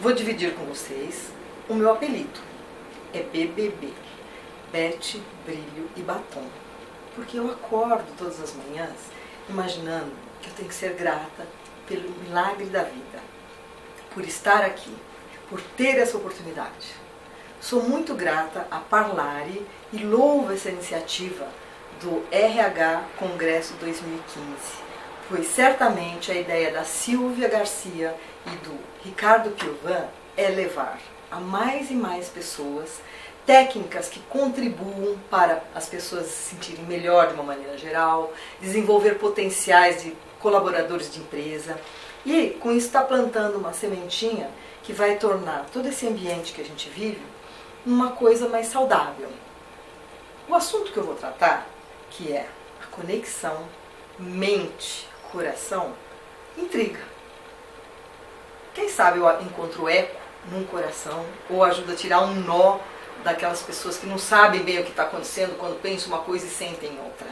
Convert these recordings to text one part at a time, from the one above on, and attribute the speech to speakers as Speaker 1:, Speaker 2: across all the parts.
Speaker 1: vou dividir com vocês o meu apelido. É BBB. Bete, Brilho e Batom. Porque eu acordo todas as manhãs imaginando que eu tenho que ser grata pelo milagre da vida, por estar aqui, por ter essa oportunidade. Sou muito grata a Parlare e louvo essa iniciativa do RH Congresso 2015, pois certamente a ideia da Silvia Garcia e do Ricardo Piovan é levar a mais e mais pessoas técnicas que contribuam para as pessoas se sentirem melhor de uma maneira geral, desenvolver potenciais de colaboradores de empresa e com isso está plantando uma sementinha que vai tornar todo esse ambiente que a gente vive uma coisa mais saudável. O assunto que eu vou tratar, que é a conexão mente-coração, intriga. Quem sabe eu encontro eco num coração ou ajuda a tirar um nó daquelas pessoas que não sabem bem o que está acontecendo quando pensam uma coisa e sentem outra.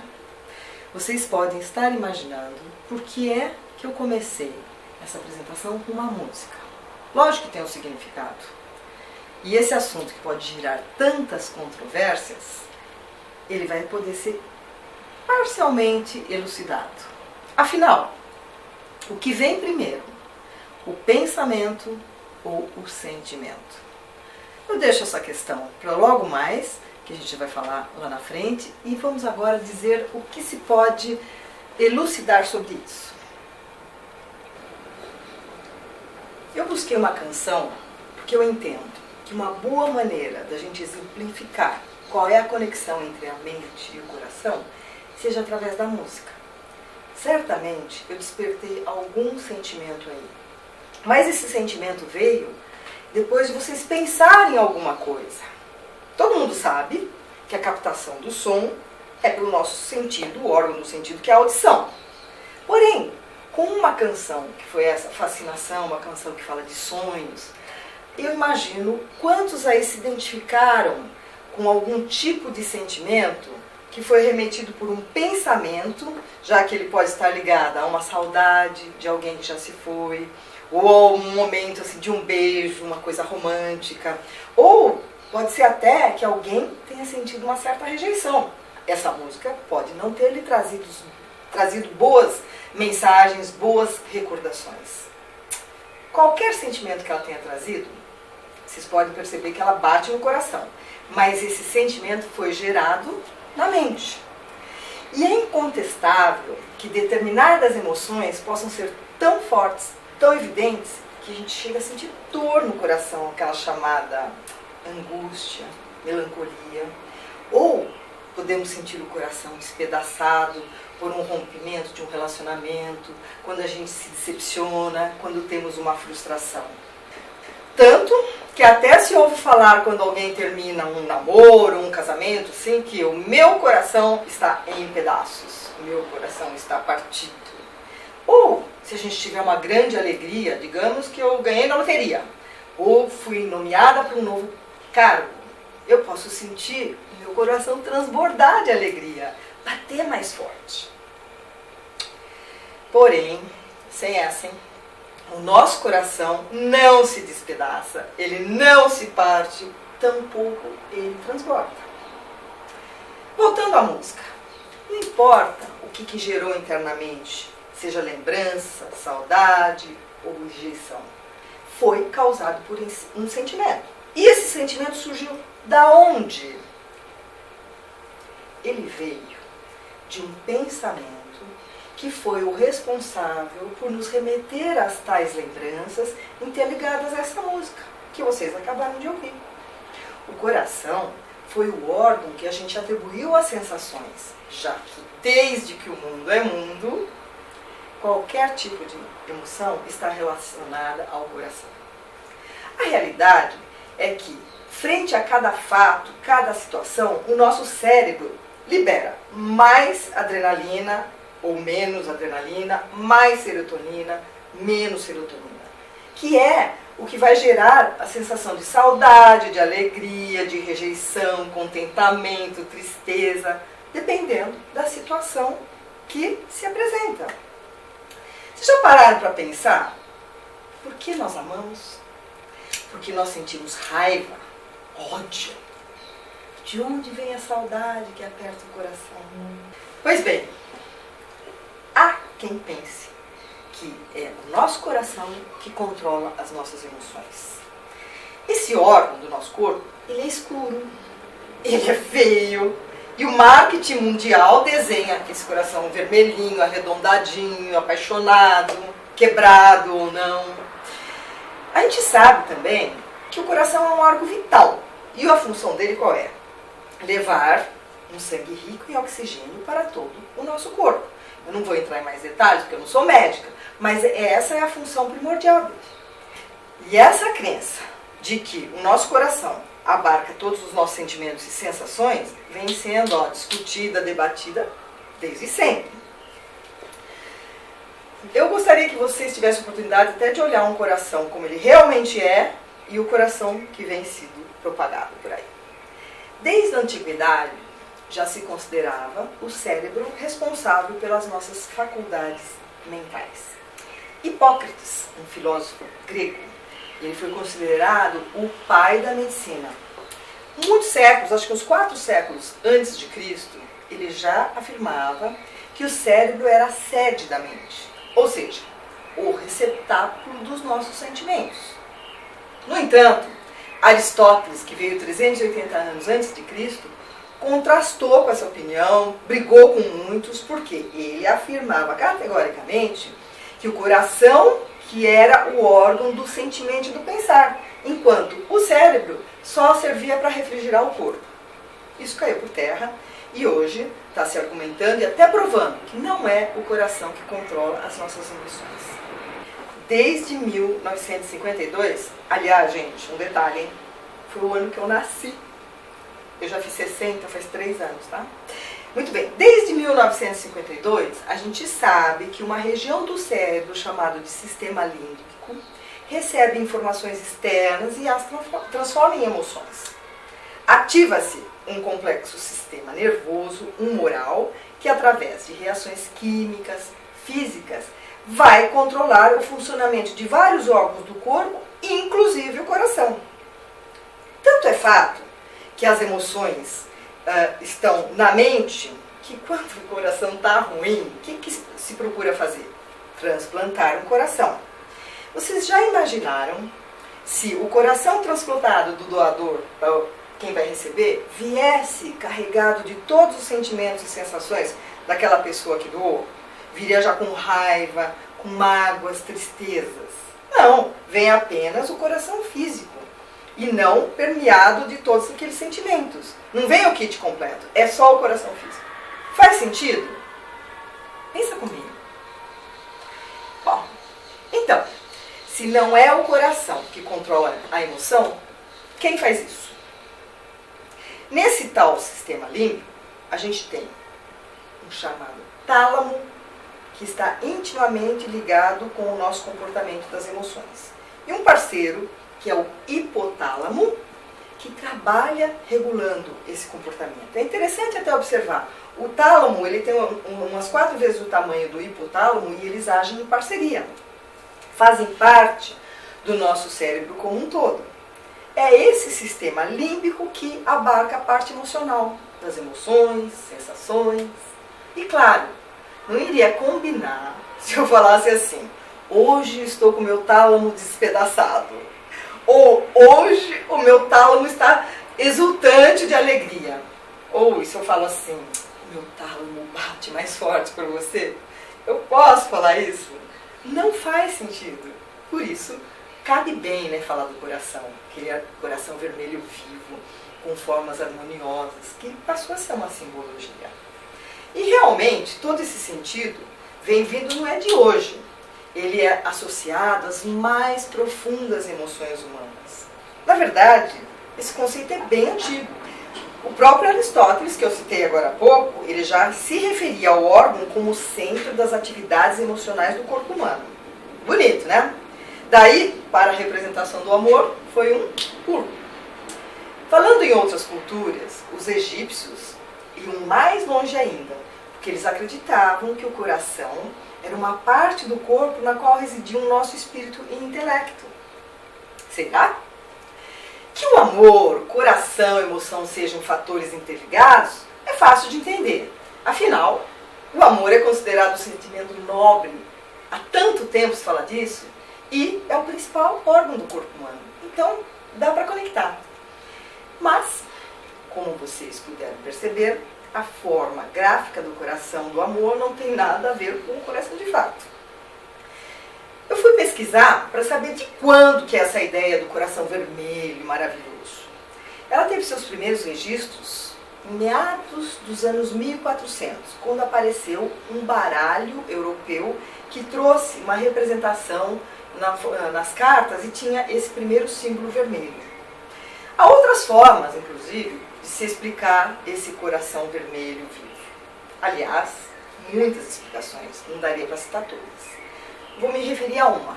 Speaker 1: Vocês podem estar imaginando por que é que eu comecei essa apresentação com uma música. Lógico que tem um significado. E esse assunto que pode gerar tantas controvérsias, ele vai poder ser parcialmente elucidado. Afinal, o que vem primeiro? O pensamento ou o sentimento? Eu deixo essa questão para logo mais, que a gente vai falar lá na frente, e vamos agora dizer o que se pode elucidar sobre isso. Eu busquei uma canção porque eu entendo que uma boa maneira da gente exemplificar qual é a conexão entre a mente e o coração seja através da música. Certamente eu despertei algum sentimento aí, mas esse sentimento veio depois de vocês pensarem em alguma coisa. Todo mundo sabe que a captação do som é pelo nosso sentido, o órgão do sentido, que é a audição. Porém, com uma canção que foi essa fascinação, uma canção que fala de sonhos, eu imagino quantos aí se identificaram com algum tipo de sentimento que foi remetido por um pensamento, já que ele pode estar ligado a uma saudade de alguém que já se foi, ou a um momento assim, de um beijo, uma coisa romântica, ou pode ser até que alguém tenha sentido uma certa rejeição. Essa música pode não ter lhe trazido boas mensagens, boas recordações. Qualquer sentimento que ela tenha trazido, vocês podem perceber que ela bate no coração, mas esse sentimento foi gerado na mente. E é incontestável que determinadas emoções possam ser tão fortes, tão evidentes, que a gente chega a sentir dor no coração, aquela chamada angústia, melancolia. Ou podemos sentir o coração despedaçado por um rompimento de um relacionamento, quando a gente se decepciona, quando temos uma frustração. Tanto que até se ouve falar quando alguém termina um namoro, um casamento, assim, que o meu coração está em pedaços, o meu coração está partido. Ou, se a gente tiver uma grande alegria, digamos que eu ganhei na loteria, ou fui nomeada para um novo cargo, eu posso sentir o meu coração transbordar de alegria, bater mais forte. Porém, sem essa, o nosso coração não se despedaça, ele não se parte, tampouco ele transborda. Voltando à música, não importa o que gerou internamente, seja lembrança, saudade ou rejeição, foi causado por um sentimento. E esse sentimento surgiu da onde? Ele veio de um pensamento que foi o responsável por nos remeter às tais lembranças interligadas a essa música, que vocês acabaram de ouvir. O coração foi o órgão que a gente atribuiu às sensações, já que desde que o mundo é mundo, qualquer tipo de emoção está relacionada ao coração. A realidade é que, frente a cada fato, cada situação, o nosso cérebro libera mais adrenalina ou menos adrenalina, mais serotonina, menos serotonina, que é o que vai gerar a sensação de saudade, de alegria, de rejeição, contentamento, tristeza, dependendo da situação que se apresenta. Vocês já pararam para pensar por que nós amamos? porque nós sentimos raiva, ódio. De onde vem a saudade que aperta o coração? Pois bem, há quem pense que é o nosso coração que controla as nossas emoções. Esse órgão do nosso corpo, ele é escuro, ele é feio, e o marketing mundial desenha esse coração vermelhinho, arredondadinho, apaixonado, quebrado ou não. A gente sabe também que o coração é um órgão vital, e a função dele qual é? Levar um sangue rico em oxigênio para todo o nosso corpo. Eu não vou entrar em mais detalhes, porque eu não sou médica, mas essa é a função primordial dele. E essa crença de que o nosso coração abarca todos os nossos sentimentos e sensações vem sendo discutida, debatida desde sempre. Eu gostaria que vocês tivessem a oportunidade até de olhar um coração como ele realmente é e o coração que vem sido propagado por aí. Desde a antiguidade, já se considerava o cérebro responsável pelas nossas faculdades mentais. Hipócrates, um filósofo grego, ele foi considerado o pai da medicina. Muitos séculos, acho que uns 4 séculos antes de Cristo, ele já afirmava que o cérebro era a sede da mente, ou seja, o receptáculo dos nossos sentimentos. No entanto, Aristóteles, que veio 380 anos antes de Cristo, contrastou com essa opinião, brigou com muitos, porque ele afirmava categoricamente que o coração que era o órgão do sentimento e do pensar, enquanto o cérebro só servia para refrigerar o corpo. Isso caiu por terra e hoje está se argumentando e até provando que não é o coração que controla as nossas emoções. Desde 1952, aliás, gente, um detalhe, hein? Foi o ano que eu nasci. Eu já fiz 60, faz 3 anos, tá? Muito bem, desde 1952, a gente sabe que uma região do cérebro chamada de sistema límbico recebe informações externas e as transforma em emoções. Ativa-se um complexo sistema nervoso, humoral, que através de reações químicas, físicas, vai controlar o funcionamento de vários órgãos do corpo, inclusive o coração. Tanto é fato que as emoções estão na mente, que quando o coração está ruim, o que se procura fazer? Transplantar um coração. Vocês já imaginaram se o coração transplantado do doador, para quem vai receber, viesse carregado de todos os sentimentos e sensações daquela pessoa que doou? Viria já com raiva, com mágoas, tristezas? Não, vem apenas o coração físico e não permeado de todos aqueles sentimentos. Não vem o kit completo, é só o coração físico. Faz sentido? Pensa comigo. Bom, então, se não é o coração que controla a emoção, quem faz isso? Nesse tal sistema límbico, a gente tem um chamado tálamo, que está intimamente ligado com o nosso comportamento das emoções. E um parceiro, que é o hipotálamo, que trabalha regulando esse comportamento. É interessante até observar. O tálamo ele tem umas 4 vezes o tamanho do hipotálamo e eles agem em parceria. Fazem parte do nosso cérebro como um todo. É esse sistema límbico que abarca a parte emocional, das emoções, sensações. E claro, não iria combinar se eu falasse assim: hoje estou com o meu tálamo despedaçado. Ou hoje o meu tálamo está exultante de alegria. Ou se eu falo assim: o meu tálamo bate mais forte por você. Eu posso falar isso? Não faz sentido. Por isso, cabe bem, né, falar do coração. Aquele coração vermelho vivo, com formas harmoniosas, que passou a ser uma simbologia. E realmente, todo esse sentido vem vindo, não é de hoje. Ele é associado às mais profundas emoções humanas. Na verdade, esse conceito é bem antigo. O próprio Aristóteles, que eu citei agora há pouco, ele já se referia ao órgão como centro das atividades emocionais do corpo humano. Bonito, né? Daí, para a representação do amor, foi um pulo. Falando em outras culturas, os egípcios iam mais longe ainda, porque eles acreditavam que o coração era uma parte do corpo na qual residia o nosso espírito e intelecto. Será Que o amor, coração e emoção sejam fatores interligados é fácil de entender. Afinal, o amor é considerado um sentimento nobre. Há tanto tempo se fala disso e é o principal órgão do corpo humano. Então, dá para conectar. Mas, como vocês puderam perceber, a forma gráfica do coração do amor não tem nada a ver com o coração de fato. Eu fui pesquisar para saber de quando que é essa ideia do coração vermelho maravilhoso. Ela teve seus primeiros registros em meados dos anos 1400, quando apareceu um baralho europeu que trouxe uma representação nas cartas e tinha esse primeiro símbolo vermelho. Há outras formas, inclusive, de se explicar esse coração vermelho vivo. Aliás, muitas explicações, não daria para citar todas. Vou me referir a uma.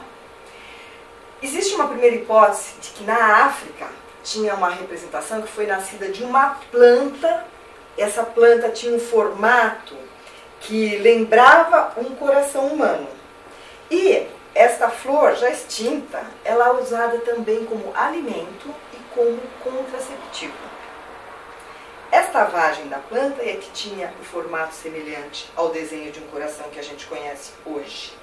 Speaker 1: Existe uma primeira hipótese de que na África tinha uma representação que foi nascida de uma planta. Essa planta tinha um formato que lembrava um coração humano. E esta flor, já extinta, ela é usada também como alimento e como contraceptivo. Esta vagem da planta é que tinha o formato semelhante ao desenho de um coração que a gente conhece hoje.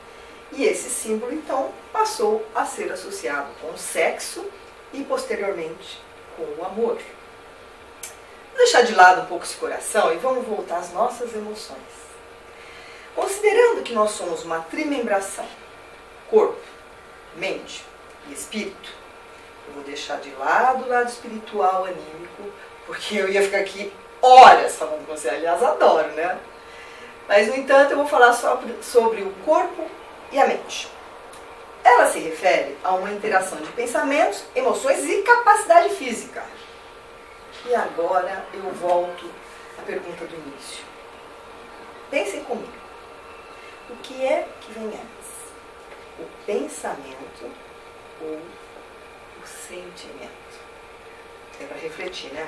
Speaker 1: E esse símbolo, então, passou a ser associado com o sexo e, posteriormente, com o amor. Vou deixar de lado um pouco esse coração e vamos voltar às nossas emoções. Considerando que nós somos uma trimembração, corpo, mente e espírito, eu vou deixar de lado o lado espiritual, anímico, porque eu ia ficar aqui horas falando com você. Aliás, adoro, né? Mas, no entanto, eu vou falar sobre o corpo e a mente. Ela se refere a uma interação de pensamentos, emoções e capacidade física. E agora eu volto à pergunta do início. Pensem comigo. O que é que vem antes? O pensamento ou o sentimento? É para refletir, né?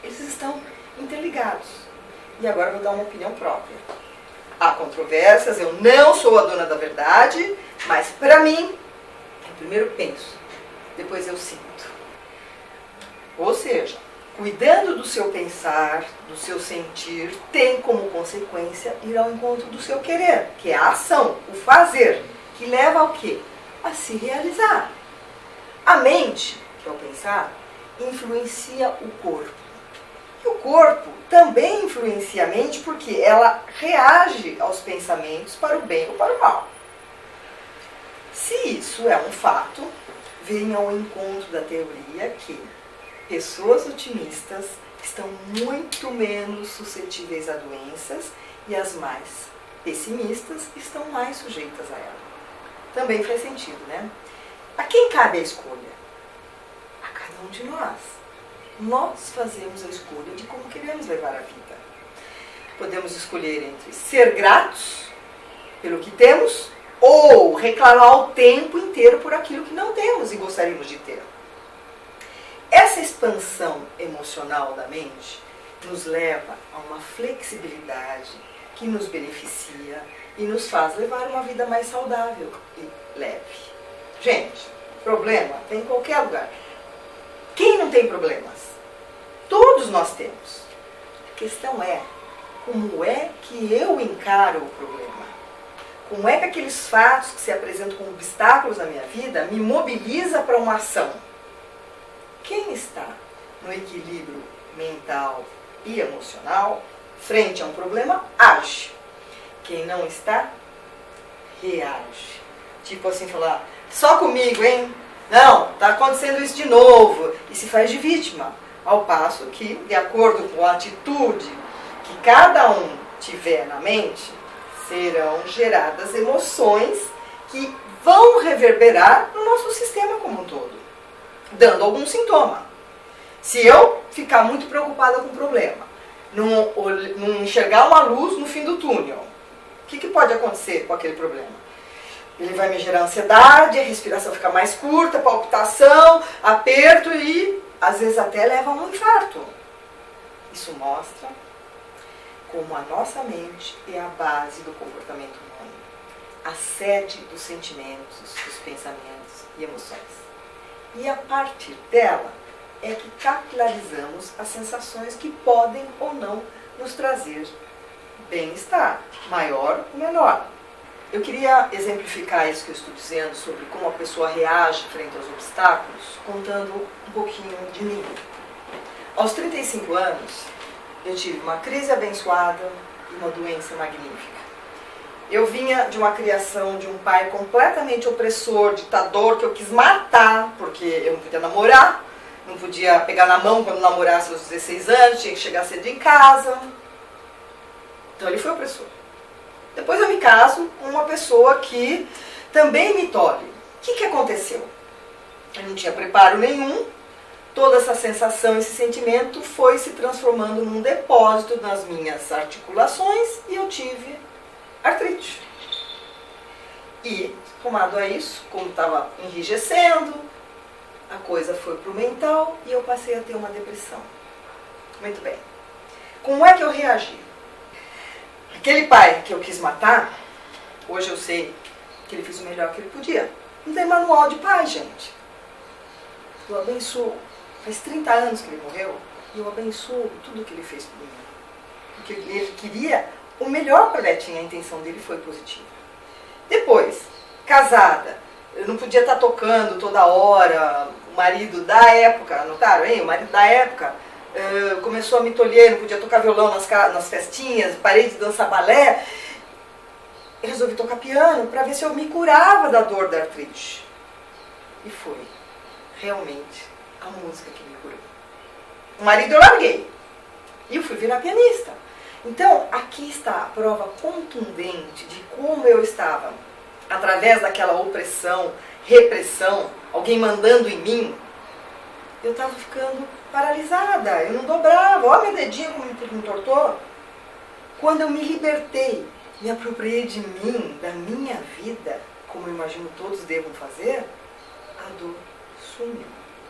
Speaker 1: Eles estão interligados. E agora eu vou dar uma opinião própria. Há controvérsias, eu não sou a dona da verdade, mas para mim, eu primeiro penso, depois eu sinto. Ou seja, cuidando do seu pensar, do seu sentir, tem como consequência ir ao encontro do seu querer, que é a ação, o fazer, que leva ao quê? A se realizar. A mente, que é o pensar, influencia o corpo. E o corpo também influencia a mente porque ela reage aos pensamentos para o bem ou para o mal. Se isso é um fato, venha ao encontro da teoria que pessoas otimistas estão muito menos suscetíveis a doenças e as mais pessimistas estão mais sujeitas a ela. Também faz sentido, né? A quem cabe a escolha? A cada um de nós. Nós fazemos a escolha de como queremos levar a vida. Podemos escolher entre ser gratos pelo que temos ou reclamar o tempo inteiro por aquilo que não temos e gostaríamos de ter. Essa expansão emocional da mente nos leva a uma flexibilidade que nos beneficia e nos faz levar uma vida mais saudável e leve. Gente, problema tem em qualquer lugar. Quem não tem problemas? Todos nós temos. A questão é, como é que eu encaro o problema? Como é que aqueles fatos que se apresentam como obstáculos na minha vida me mobiliza para uma ação? Quem está no equilíbrio mental e emocional, frente a um problema, age. Quem não está, reage. Tipo assim, falar, só comigo, hein? Não, está acontecendo isso de novo. E se faz de vítima. Ao passo que, de acordo com a atitude que cada um tiver na mente, serão geradas emoções que vão reverberar no nosso sistema como um todo, dando algum sintoma. Se eu ficar muito preocupada com o problema, não enxergar uma luz no fim do túnel, o que pode acontecer com aquele problema? Ele vai me gerar ansiedade, a respiração fica mais curta, palpitação, aperto e às vezes até leva a um infarto. Isso mostra como a nossa mente é a base do comportamento humano, a sede dos sentimentos, dos pensamentos e emoções. E a partir dela, é que capilarizamos as sensações que podem ou não nos trazer bem-estar, maior ou menor. Eu queria exemplificar isso que eu estou dizendo sobre como a pessoa reage frente aos obstáculos, contando um pouquinho de mim. Aos 35 anos, eu tive uma crise abençoada e uma doença magnífica. Eu vinha de uma criação de um pai completamente opressor, ditador, que eu quis matar, porque eu não podia namorar, não podia pegar na mão quando namorasse aos 16 anos, tinha que chegar cedo em casa. Então ele foi opressor. Depois eu me caso com uma pessoa que também me tolhe. O que aconteceu? Eu não tinha preparo nenhum, toda essa sensação, esse sentimento foi se transformando num depósito nas minhas articulações e eu tive artrite. E, somado a isso, como estava enrijecendo, a coisa foi para o mental e eu passei a ter uma depressão. Muito bem. Como é que eu reagi? Aquele pai que eu quis matar, hoje eu sei que ele fez o melhor que ele podia. Não tem manual de pai, gente. Eu abençoo. Faz 30 anos que ele morreu e eu abençoo tudo que ele fez por mim. Porque ele queria o melhor para a Betinha, a intenção dele foi positiva. Depois, casada, eu não podia estar tocando toda hora. O marido da época, notaram, hein? O marido da época começou a me tolher, não podia tocar violão nas festinhas, parei de dançar balé. Eu resolvi tocar piano para ver se eu me curava da dor da artrite. E foi realmente a música que me curou. O marido eu larguei. E eu fui virar pianista. Então, aqui está a prova contundente de como eu estava, através daquela opressão, repressão, alguém mandando em mim, eu estava ficando paralisada, eu não dobrava. Olha meu dedinho como me entortou. Quando eu me libertei, me apropriei de mim, da minha vida, como eu imagino todos devam fazer, a dor sumiu.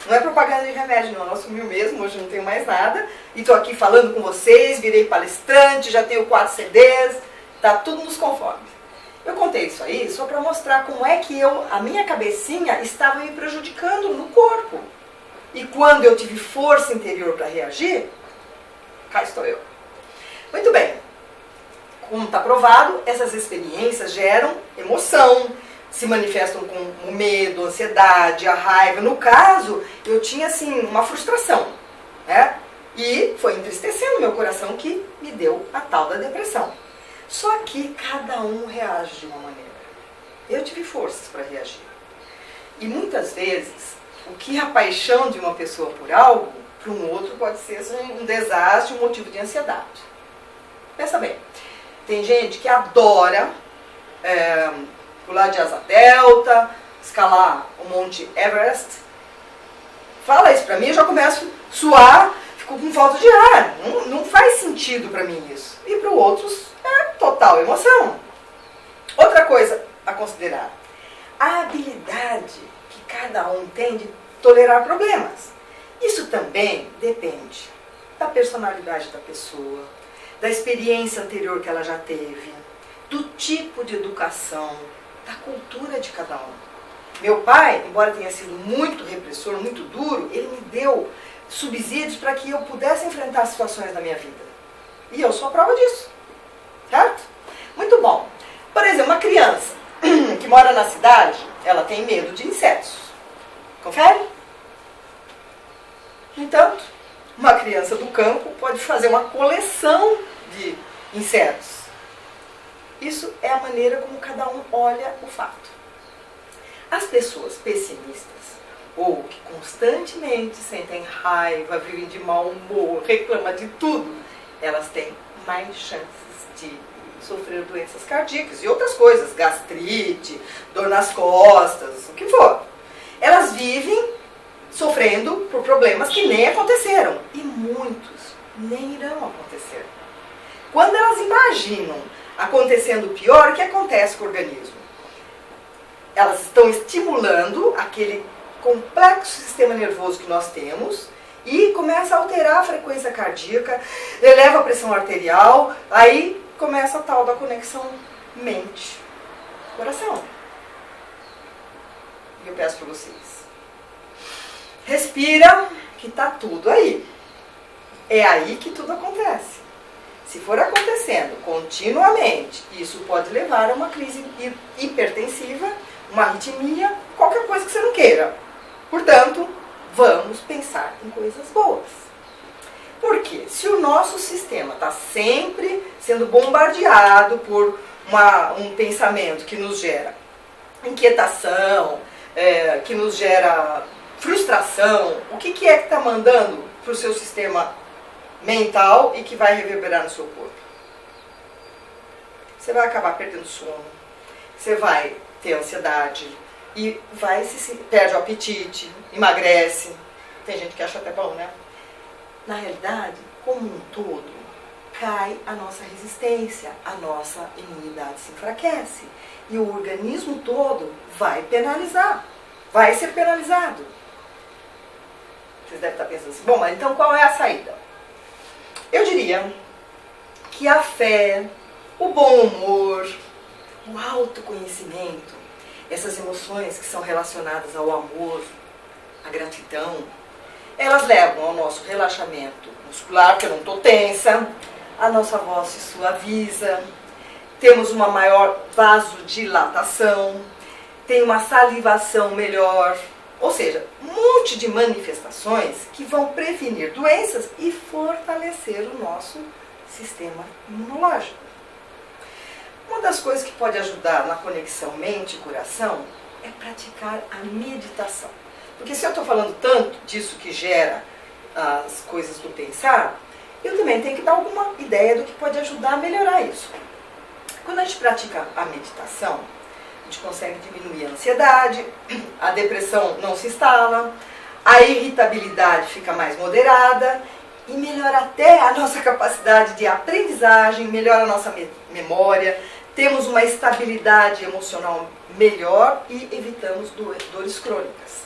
Speaker 1: Não é propaganda de remédio, não. Ela sumiu mesmo, hoje não tenho mais nada. E estou aqui falando com vocês, virei palestrante, já tenho 4 CDs, está tudo nos conformes. Eu contei isso aí só para mostrar como é que a minha cabecinha estava me prejudicando no corpo. E quando eu tive força interior para reagir, cá estou eu. Muito bem. Como está provado, essas experiências geram emoção, se manifestam com o medo, a ansiedade, a raiva. No caso, eu tinha assim uma frustração, né? E foi entristecendo meu coração que me deu a tal da depressão. Só que cada um reage de uma maneira. Eu tive forças para reagir. E muitas vezes, o que é a paixão de uma pessoa por algo, para um outro pode ser um desastre, um motivo de ansiedade. Pensa bem, tem gente que adora pular de asa delta, escalar o Monte Everest. Fala isso pra mim, eu já começo a suar, fico com falta de ar. Não faz sentido pra mim isso. E para os outros é total emoção. Outra coisa a considerar, a habilidade que cada um tem de tolerar problemas. Isso também depende da personalidade da pessoa, da experiência anterior que ela já teve, do tipo de educação, da cultura de cada um. Meu pai, embora tenha sido muito repressor, muito duro, ele me deu subsídios para que eu pudesse enfrentar situações da minha vida. E eu sou a prova disso. Certo? Muito bom. Por exemplo, uma criança que mora na cidade, ela tem medo de insetos. Confere? No entanto, uma criança do campo pode fazer uma coleção de insetos. Isso é a maneira como cada um olha o fato. As pessoas pessimistas, ou que constantemente sentem raiva, vivem de mau humor, reclamam de tudo, elas têm mais chances de sofrer doenças cardíacas e outras coisas, gastrite, dor nas costas, o que for. Elas vivem sofrendo por problemas que nem aconteceram. E muitos nem irão acontecer. Quando elas imaginam acontecendo o pior, o que acontece com o organismo? Elas estão estimulando aquele complexo sistema nervoso que nós temos e começa a alterar a frequência cardíaca, eleva a pressão arterial, aí começa a tal da conexão mente-coração. E eu peço para vocês, respira, que está tudo aí. É aí que tudo acontece. Se for acontecendo continuamente, isso pode levar a uma crise hipertensiva, uma arritmia, qualquer coisa que você não queira. Portanto, vamos pensar em coisas boas. Porque se o nosso sistema está sempre sendo bombardeado por um pensamento que nos gera inquietação, que nos gera frustração, o que é que está mandando para o seu sistema mental e que vai reverberar no seu corpo? Você vai acabar perdendo sono, você vai ter ansiedade e perde o apetite, emagrece. Tem gente que acha até bom, né? Na realidade, como um todo, cai a nossa resistência, a nossa imunidade se enfraquece e o organismo todo vai penalizar, vai ser penalizado. Vocês devem estar pensando assim, bom, mas então qual é a saída? Eu diria que a fé, o bom humor, o autoconhecimento, essas emoções que são relacionadas ao amor, à gratidão, elas levam ao nosso relaxamento muscular, porque eu não estou tensa, a nossa voz se suaviza, temos uma maior vasodilatação, tem uma salivação melhor, ou seja, um monte de manifestações que vão prevenir doenças e fortalecer o nosso sistema imunológico. Uma das coisas que pode ajudar na conexão mente e coração é praticar a meditação. Porque se eu estou falando tanto disso que gera as coisas do pensar, eu também tenho que dar alguma ideia do que pode ajudar a melhorar isso. Quando a gente pratica a meditação, a gente consegue diminuir a ansiedade, a depressão não se instala, a irritabilidade fica mais moderada e melhora até a nossa capacidade de aprendizagem, melhora a nossa memória, temos uma estabilidade emocional melhor e evitamos dores crônicas.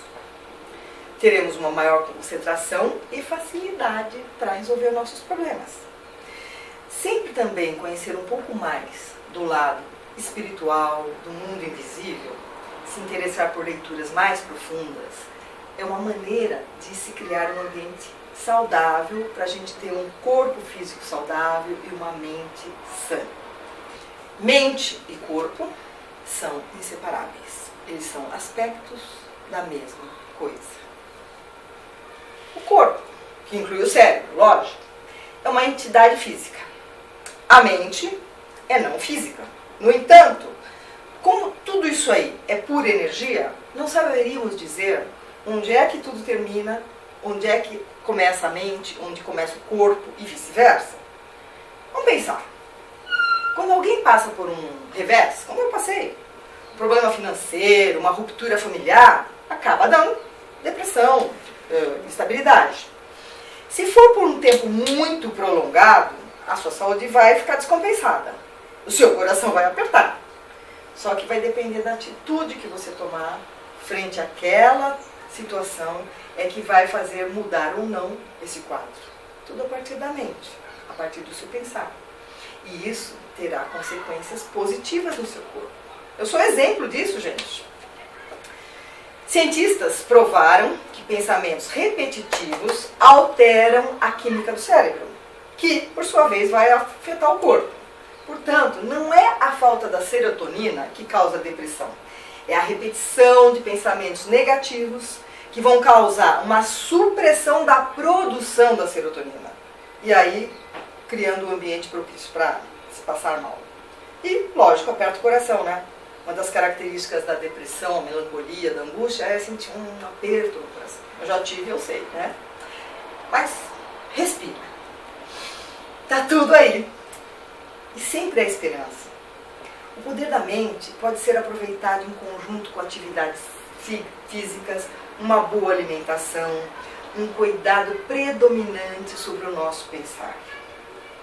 Speaker 1: Teremos uma maior concentração e facilidade para resolver nossos problemas. Sempre também conhecer um pouco mais do lado espiritual, do mundo invisível, se interessar por leituras mais profundas, é uma maneira de se criar um ambiente saudável para a gente ter um corpo físico saudável e uma mente sã. Mente e corpo são inseparáveis. Eles são aspectos da mesma coisa. O corpo, que inclui o cérebro, lógico, é uma entidade física. A mente é não física. No entanto, como tudo isso aí é pura energia, não saberíamos dizer onde é que tudo termina, onde é que começa a mente, onde começa o corpo e vice-versa. Vamos pensar. Quando alguém passa por um revés, como eu passei, um problema financeiro, uma ruptura familiar, acaba dando depressão, instabilidade. Se for por um tempo muito prolongado, a sua saúde vai ficar descompensada. O seu coração vai apertar. Só que vai depender da atitude que você tomar frente àquela situação é que vai fazer mudar ou não esse quadro. Tudo a partir da mente, a partir do seu pensar. E isso terá consequências positivas no seu corpo. Eu sou exemplo disso, gente. Cientistas provaram que pensamentos repetitivos alteram a química do cérebro, que, por sua vez, vai afetar o corpo. Portanto, não é a falta da serotonina que causa a depressão. É a repetição de pensamentos negativos que vão causar uma supressão da produção da serotonina. E aí, criando um ambiente propício para se passar mal. E, lógico, aperta o coração, né? Uma das características da depressão, melancolia, da angústia é sentir um aperto no coração. Eu já tive, eu sei, né? Mas, respira. Tá tudo aí. E sempre há esperança. O poder da mente pode ser aproveitado em conjunto com atividades físicas, uma boa alimentação, um cuidado predominante sobre o nosso pensar.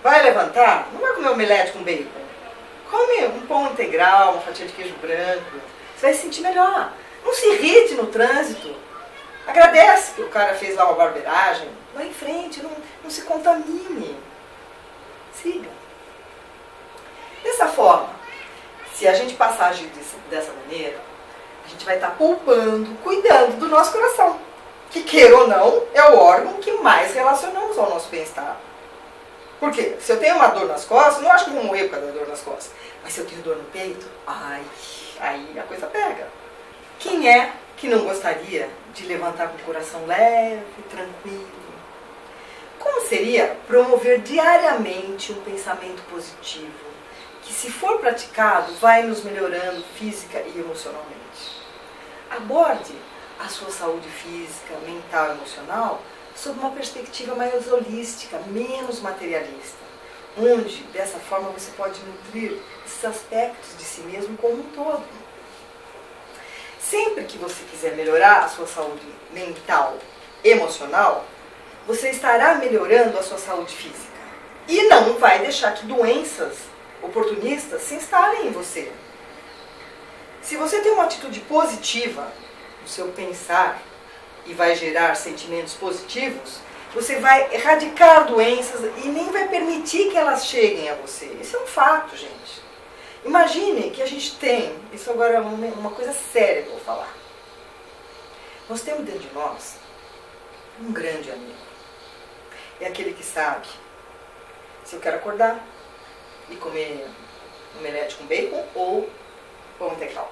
Speaker 1: Vai levantar? Não vai comer omelete com bacon. Come um pão integral, uma fatia de queijo branco. Você vai se sentir melhor. Não se irrite no trânsito. Agradece que o cara fez lá uma barbeiragem. Vai em frente, não se contamine. Siga. Dessa forma, se a gente passar a agir dessa maneira, a gente vai estar poupando, cuidando do nosso coração. que, queira ou não, é o órgão que mais relacionamos ao nosso bem-estar. Por quê? Se eu tenho uma dor nas costas, não acho que eu vou morrer por causa da dor nas costas. Mas se eu tenho dor no peito, aí a coisa pega. Quem é que não gostaria de levantar com o coração leve, tranquilo? Como seria promover diariamente um pensamento positivo, que, se for praticado, vai nos melhorando física e emocionalmente? Aborde a sua saúde física, mental e emocional sob uma perspectiva mais holística, menos materialista, onde, dessa forma, você pode nutrir esses aspectos de si mesmo como um todo. Sempre que você quiser melhorar a sua saúde mental, emocional, você estará melhorando a sua saúde física. E não vai deixar que doenças oportunistas se instalem em você. Se você tem uma atitude positiva no seu pensar e vai gerar sentimentos positivos, você vai erradicar doenças e nem vai permitir que elas cheguem a você. Isso é um fato, gente. Imagine que a gente tem, isso agora é uma coisa séria que eu vou falar. Nós temos dentro de nós um grande amigo. É aquele que sabe se eu quero acordar e comer omelete com bacon ou pão integral.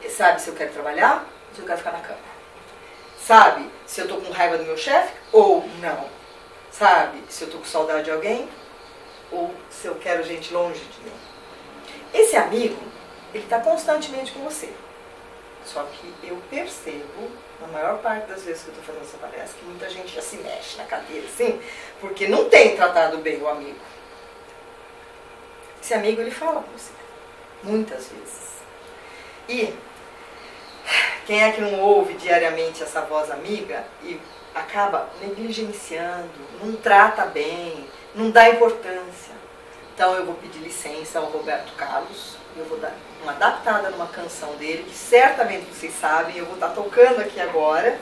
Speaker 1: Ele sabe se eu quero trabalhar ou se eu quero ficar na cama. Sabe se eu estou com raiva do meu chefe ou não. Sabe se eu estou com saudade de alguém ou se eu quero gente longe de mim. Esse amigo, ele está constantemente com você. Só que eu percebo, na maior parte das vezes que eu estou fazendo essa palestra, que muita gente já se mexe na cadeira, assim, porque não tem tratado bem o amigo. Esse amigo, ele fala com você, muitas vezes. E quem é que não ouve diariamente essa voz amiga e acaba negligenciando, não trata bem, não dá importância? Então eu vou pedir licença ao Roberto Carlos, eu vou dar uma adaptada numa canção dele, que certamente vocês sabem, eu vou estar tocando aqui agora.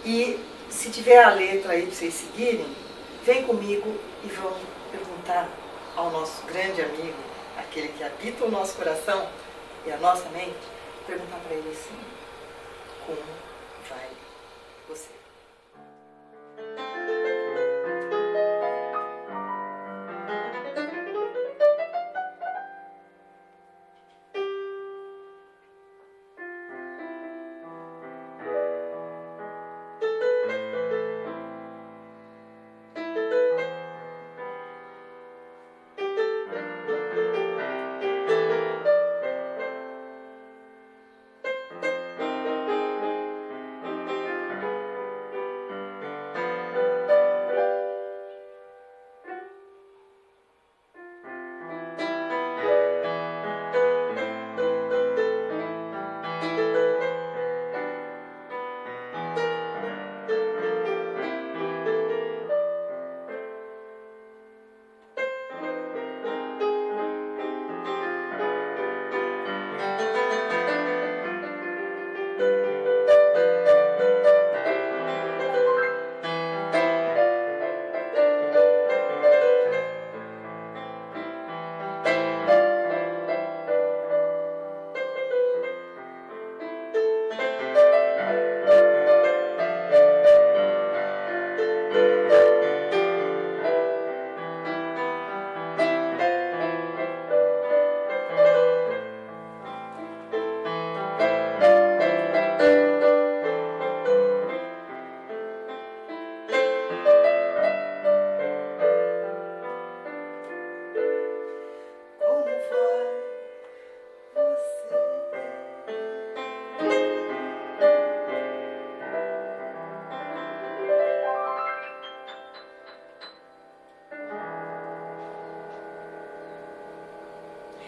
Speaker 1: E se tiver a letra aí para vocês seguirem, vem comigo e vamos perguntar ao nosso grande amigo, aquele que habita o nosso coração e a nossa mente, perguntar para ele assim: como vai você?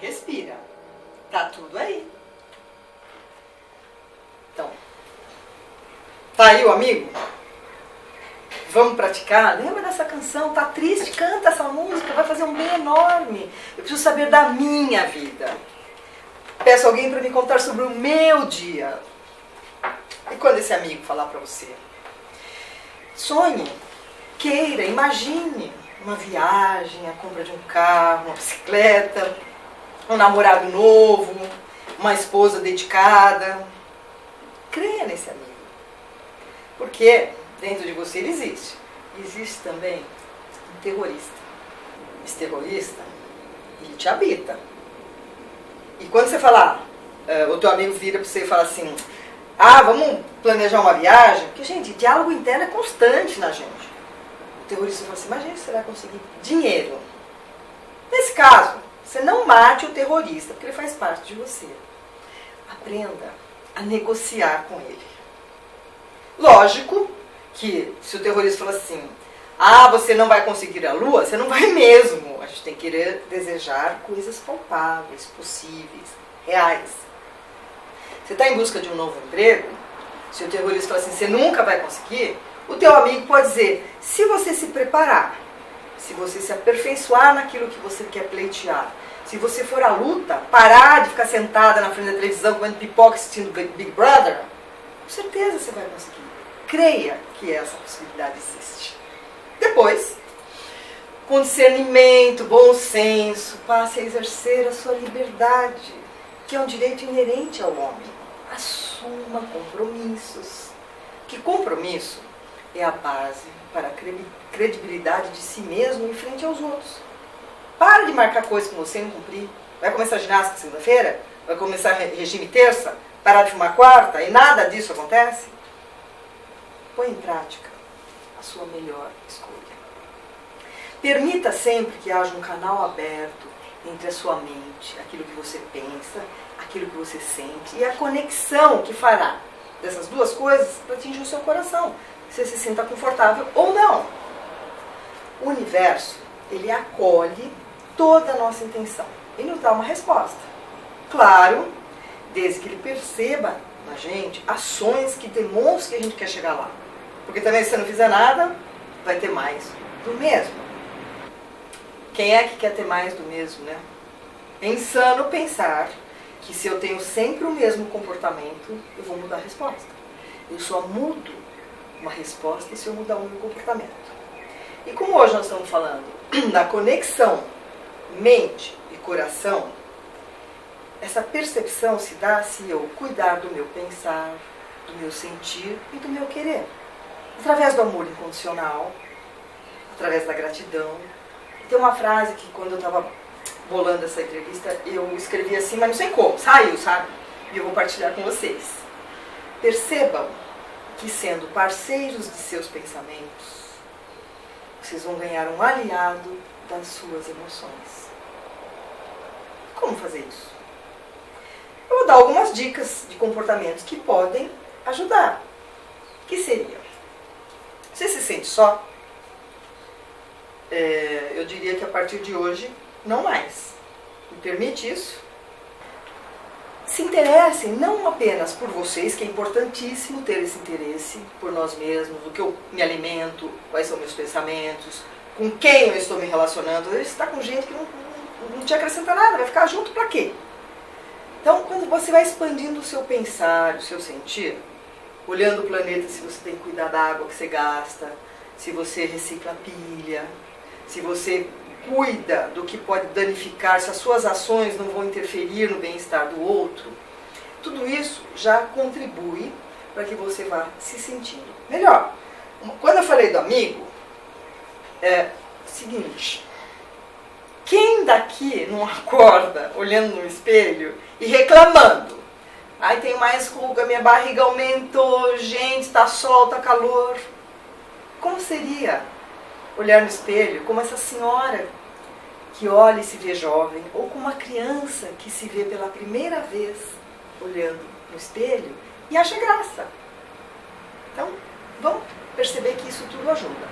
Speaker 1: Respira. Tá tudo aí. Então, tá aí o amigo? Vamos praticar? Lembra dessa canção? Tá triste? Canta essa música, vai fazer um bem enorme. Eu preciso saber da minha vida. Peço alguém para me contar sobre o meu dia. E quando esse amigo falar para você? Sonhe, queira, imagine uma viagem, a compra de um carro, uma bicicleta, um namorado novo, uma esposa dedicada. Creia nesse amigo. Porque dentro de você ele existe. Existe também um terrorista. Esse terrorista, ele te habita. E quando você falar, o teu amigo vira para você e fala assim, vamos planejar uma viagem, porque, gente, diálogo interno é constante na gente. O terrorista fala assim, imagina se você vai conseguir dinheiro. Nesse caso, você não mate o terrorista, porque ele faz parte de você. Aprenda a negociar com ele. Lógico que se o terrorista falar assim, você não vai conseguir a lua, você não vai mesmo. A gente tem que querer desejar coisas palpáveis, possíveis, reais. Você está em busca de um novo emprego, se o terrorista falar assim, você nunca vai conseguir, o teu amigo pode dizer, se você se preparar, se você se aperfeiçoar naquilo que você quer pleitear, se você for à luta, parar de ficar sentada na frente da televisão comendo pipoca assistindo Big Brother, com certeza você vai conseguir. Creia que essa possibilidade existe. Depois, com discernimento, bom senso, passe a exercer a sua liberdade, que é um direito inerente ao homem. Assuma compromissos. Que compromisso é a base para a credibilidade de si mesmo em frente aos outros. Para de marcar coisas com você e não cumprir. Vai começar ginástica segunda-feira? Vai começar regime terça? Parar de fumar quarta? E nada disso acontece? Põe em prática a sua melhor escolha. Permita sempre que haja um canal aberto entre a sua mente, aquilo que você pensa, aquilo que você sente e a conexão que fará dessas duas coisas para atingir o seu coração. Você se sinta confortável ou não. O universo, ele acolhe toda a nossa intenção e nos dá uma resposta. Claro, desde que ele perceba na gente ações que demonstrem que a gente quer chegar lá. Porque também se você não fizer nada, vai ter mais do mesmo. Quem é que quer ter mais do mesmo, né? É insano pensar que se eu tenho sempre o mesmo comportamento, eu vou mudar a resposta. Eu só mudo uma resposta se eu mudar o meu comportamento. E como hoje nós estamos falando da conexão mente e coração, essa percepção se dá se eu cuidar do meu pensar, do meu sentir e do meu querer. Através do amor incondicional, através da gratidão. Tem uma frase que quando eu estava bolando essa entrevista, eu escrevi assim, mas não sei como, saiu, sabe? E eu vou partilhar com vocês. Percebam que sendo parceiros de seus pensamentos, vocês vão ganhar um aliado das suas emoções. Como fazer isso? Eu vou dar algumas dicas de comportamentos que podem ajudar. Que seria? Você se sente só? Eu diria que a partir de hoje, não mais. Me permite isso? Se interessem não apenas por vocês, que é importantíssimo ter esse interesse por nós mesmos, do que eu me alimento, quais são meus pensamentos, com quem eu estou me relacionando. Você está com gente que não te acrescenta nada, vai ficar junto para quê? Então, quando você vai expandindo o seu pensar, o seu sentir, olhando o planeta, se você tem que cuidar da água que você gasta, se você recicla a pilha, se você cuida do que pode danificar, se as suas ações não vão interferir no bem-estar do outro, tudo isso já contribui para que você vá se sentindo melhor. Quando eu falei do amigo, é o seguinte, quem daqui não acorda olhando no espelho e reclamando? Ai, tem mais ruga, minha barriga aumentou, gente, tá sol, tá calor. Como seria olhar no espelho como essa senhora que olha e se vê jovem, ou como uma criança que se vê pela primeira vez olhando no espelho e acha graça? Então, vamos perceber que isso tudo ajuda.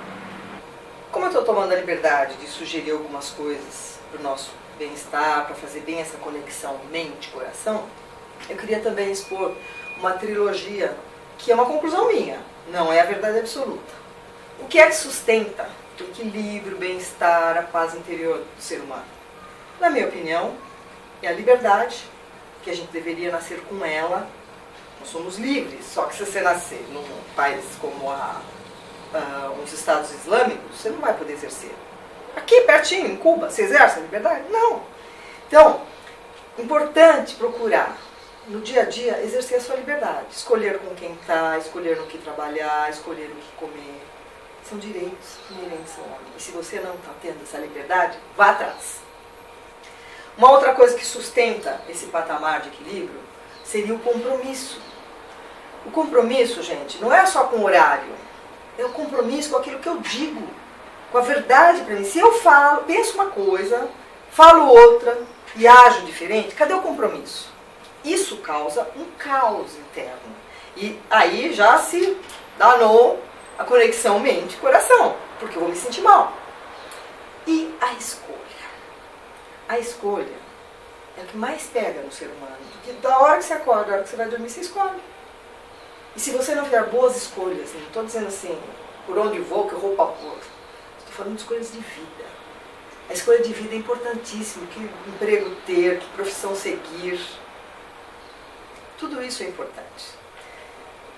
Speaker 1: Como eu estou tomando a liberdade de sugerir algumas coisas para o nosso bem-estar, para fazer bem essa conexão mente-coração, eu queria também expor uma trilogia que é uma conclusão minha, não é a verdade absoluta. O que é que sustenta o equilíbrio, o bem-estar, a paz interior do ser humano? Na minha opinião, é a liberdade, que a gente deveria nascer com ela. Nós somos livres, só que se você nascer num país como os Estados Islâmicos, você não vai poder exercer. Aqui, pertinho, em Cuba, você exerce a liberdade? Não. Então, importante procurar no dia a dia, exercer a sua liberdade. Escolher com quem está, escolher no que trabalhar, escolher o que comer. São direitos inerentes ao homem. E se você não está tendo essa liberdade, vá atrás. Uma outra coisa que sustenta esse patamar de equilíbrio seria o compromisso. O compromisso, gente, não é só com o horário. É o compromisso com aquilo que eu digo, com a verdade para mim. Se eu falo, penso uma coisa, falo outra e ajo diferente, cadê o compromisso? Isso causa um caos interno. E aí já se danou a conexão mente-coração, porque eu vou me sentir mal. E a escolha? A escolha é o que mais pega no ser humano. Porque da hora que você acorda, da hora que você vai dormir, você escolhe. E se você não fizer boas escolhas, não estou dizendo assim, por onde vou, que roupa pôr. Estou falando de escolhas de vida. A escolha de vida é importantíssima. Que emprego ter, que profissão seguir. Tudo isso é importante.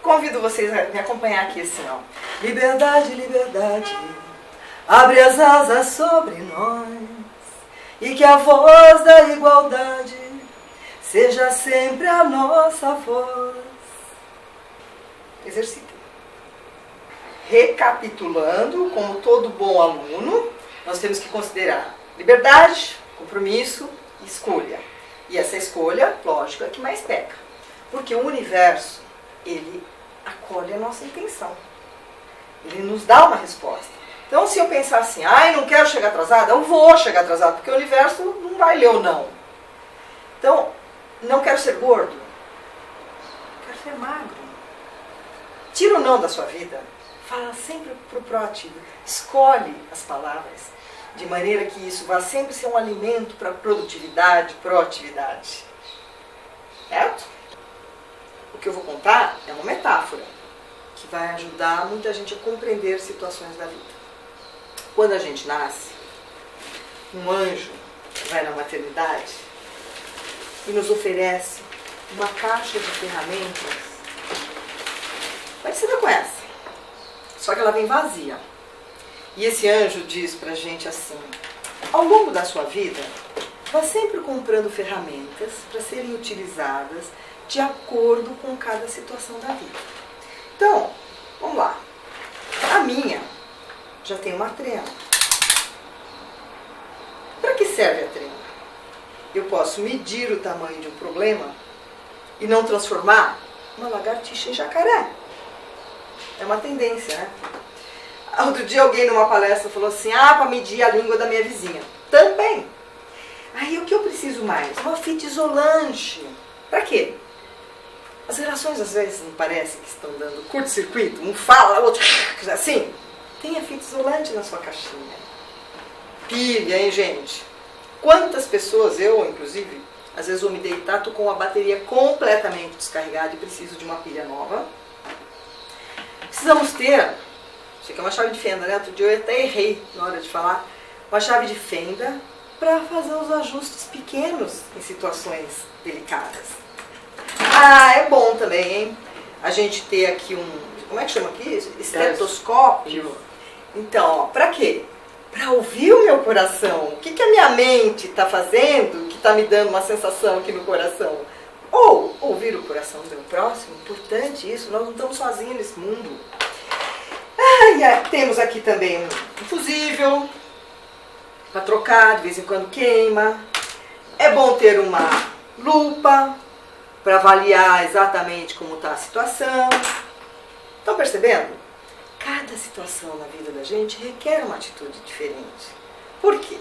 Speaker 1: Convido vocês a me acompanhar aqui assim, ó. Liberdade, liberdade, abre as asas sobre nós, e que a voz da igualdade seja sempre a nossa voz. Exercitem. Recapitulando, como todo bom aluno, nós temos que considerar liberdade, compromisso e escolha. E essa escolha, lógico, é a que mais pega. Porque o universo, ele acolhe a nossa intenção. Ele nos dá uma resposta. Então, se eu pensar assim, não quero chegar atrasada, eu vou chegar atrasada, porque o universo não vai ler o não. Então, não quero ser gordo, quero ser magro. Tira o não da sua vida, fala sempre pro proativo. Escolhe as palavras, de maneira que isso vá sempre ser um alimento para produtividade, proatividade. Certo? O que eu vou contar é uma metáfora que vai ajudar muita gente a compreender situações da vida. Quando a gente nasce, um anjo vai na maternidade e nos oferece uma caixa de ferramentas parecida com essa, só que ela vem vazia. E esse anjo diz pra gente assim: ao longo da sua vida, vá sempre comprando ferramentas para serem utilizadas de acordo com cada situação da vida. Então, vamos lá. A minha já tem uma trena. Para que serve a trena? Eu posso medir o tamanho de um problema e não transformar uma lagartixa em jacaré. É uma tendência, né? Outro dia alguém numa palestra falou assim: para medir a língua da minha vizinha. Também. Aí o que eu preciso mais? Uma fita isolante. Para quê? As relações às vezes não parece que estão dando curto-circuito, um fala, o outro assim. Tenha fita isolante na sua caixinha. Pilha, hein, gente? Quantas pessoas, eu inclusive, às vezes vou me deitar, estou com a bateria completamente descarregada e preciso de uma pilha nova. Precisamos ter, isso aqui é uma chave de fenda, né? Outro dia eu até errei na hora de falar, uma chave de fenda para fazer os ajustes pequenos em situações delicadas. É bom também, hein? A gente ter aqui como é que chama aqui? Estetoscópio. Então, para quê? Para ouvir o meu coração. O que a minha mente está fazendo que está me dando uma sensação aqui no coração? Ou ouvir o coração do meu próximo. Importante isso, nós não estamos sozinhos nesse mundo. Temos aqui também um fusível para trocar, de vez em quando queima. É bom ter uma lupa para avaliar exatamente como está a situação. Estão percebendo? Cada situação na vida da gente requer uma atitude diferente. Por quê?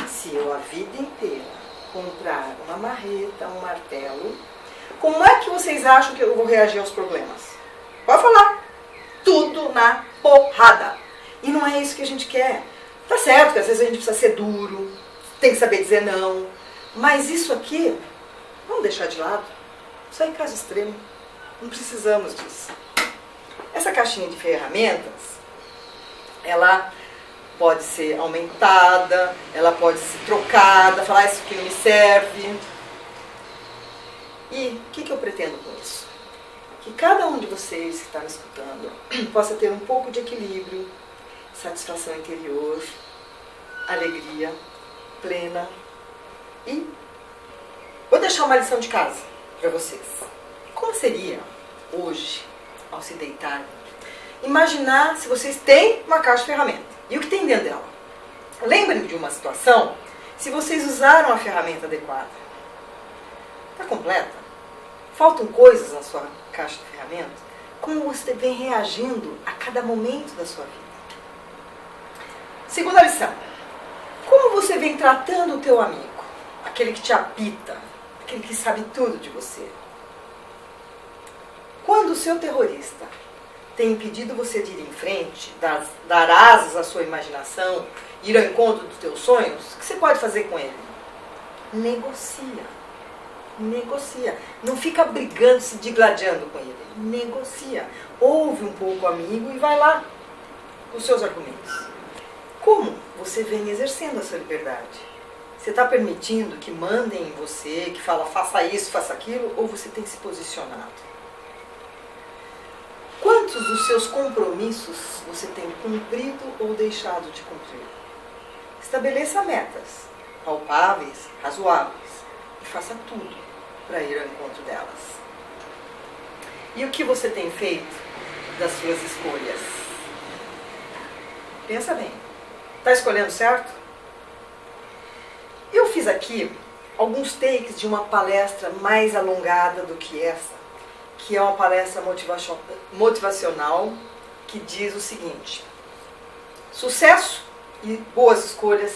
Speaker 1: Se eu a vida inteira comprar uma marreta, um martelo, como é que vocês acham que eu vou reagir aos problemas? Pode falar. Tudo na porrada. E não é isso que a gente quer. Tá certo que às vezes a gente precisa ser duro, tem que saber dizer não. Mas isso aqui, vamos deixar de lado. Isso é em caso extremo. Não precisamos disso. Essa caixinha de ferramentas, ela pode ser aumentada, ela pode ser trocada, falar isso aqui não me serve. E o que eu pretendo com isso? Que cada um de vocês que está me escutando possa ter um pouco de equilíbrio, satisfação interior, alegria plena. E vou deixar uma lição de casa. para vocês. Como seria hoje, ao se deitar, imaginar se vocês têm uma caixa de ferramenta e o que tem dentro dela? Lembrem de uma situação se vocês usaram a ferramenta adequada. Está completa? Faltam coisas na sua caixa de ferramentas? Como você vem reagindo a cada momento da sua vida? Segunda lição. Como você vem tratando o teu amigo? Aquele que te apita, aquele que sabe tudo de você. Quando o seu terrorista tem impedido você de ir em frente, dar asas à sua imaginação, ir ao encontro dos teus sonhos, o que você pode fazer com ele? Negocia. Negocia. Não fica brigando, se digladiando com ele. Negocia. Ouve um pouco o amigo e vai lá com os seus argumentos. Como você vem exercendo a sua liberdade? Você está permitindo que mandem em você, que fala faça isso, faça aquilo, ou você tem se posicionado? Quantos dos seus compromissos você tem cumprido ou deixado de cumprir? Estabeleça metas palpáveis, razoáveis, e faça tudo para ir ao encontro delas. E o que você tem feito das suas escolhas? Pensa bem. Está escolhendo certo? Eu fiz aqui alguns takes de uma palestra mais alongada do que essa, que é uma palestra motivacional que diz o seguinte: sucesso e boas escolhas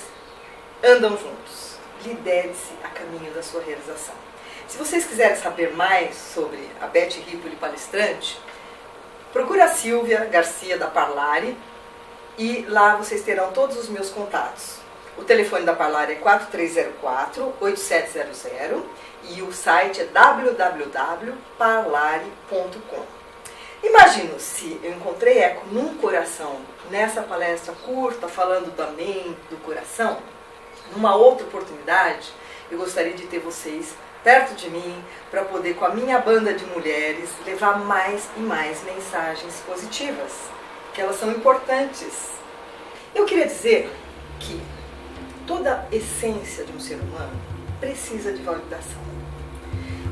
Speaker 1: andam juntos. Lidere-se a caminho da sua realização. Se vocês quiserem saber mais sobre a Beth Ripoli palestrante, procure a Silvia Garcia da Parlare e lá vocês terão todos os meus contatos. O telefone da Parlare é 4304-8700 e o site é www.parlare.com. Imagino se eu encontrei eco num coração nessa palestra curta, falando da mente, do coração. Numa outra oportunidade, eu gostaria de ter vocês perto de mim para poder, com a minha banda de mulheres, levar mais e mais mensagens positivas, que elas são importantes. Eu queria dizer que toda essência de um ser humano precisa de validação.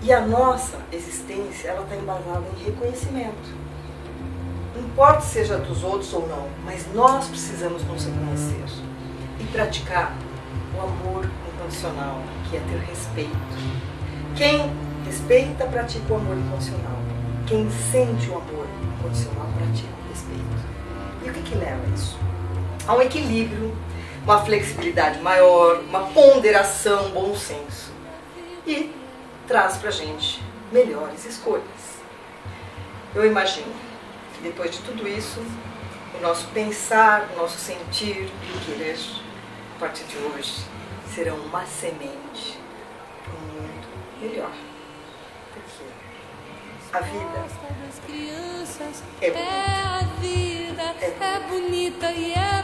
Speaker 1: E a nossa existência, ela está embasada em reconhecimento. Não importa se seja dos outros ou não, mas nós precisamos nos reconhecer e praticar o amor incondicional, que é ter respeito. Quem respeita, pratica o amor incondicional. Quem sente o amor incondicional, pratica o respeito. E o que leva a isso? A um equilíbrio, uma flexibilidade maior, uma ponderação, bom senso. E traz pra gente melhores escolhas. Eu imagino que depois de tudo isso, o nosso pensar, o nosso sentir e o querer, a partir de hoje, serão uma semente para um mundo melhor. Porque a vida é bonita.
Speaker 2: É bonita e é